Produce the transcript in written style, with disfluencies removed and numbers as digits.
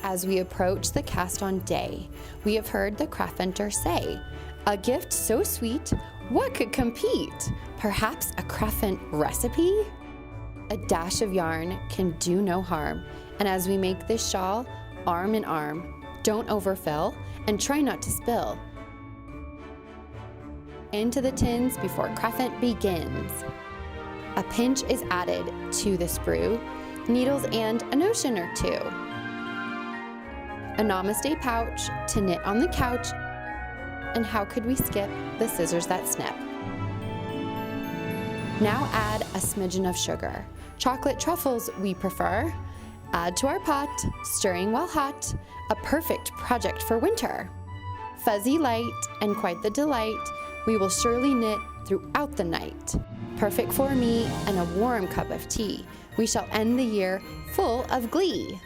As we approach the cast-on day, we have heard the Craftventer say, "A gift so sweet, what could compete? Perhaps a Craftvent recipe?" A dash of yarn can do no harm, and as we make this shawl, arm in arm, don't overfill and try not to spill. Into the tins before Craftvent begins. A pinch is added to the sprue, needles and a notion or two. A namaste pouch to knit on the couch, and how could we skip the scissors that snip? Now add a smidgen of sugar. Chocolate truffles we prefer. Add to our pot, stirring while hot, a perfect project for winter. Fuzzy light and quite the delight, we will surely knit throughout the night. Perfect for me and a warm cup of tea, we shall end the year full of glee.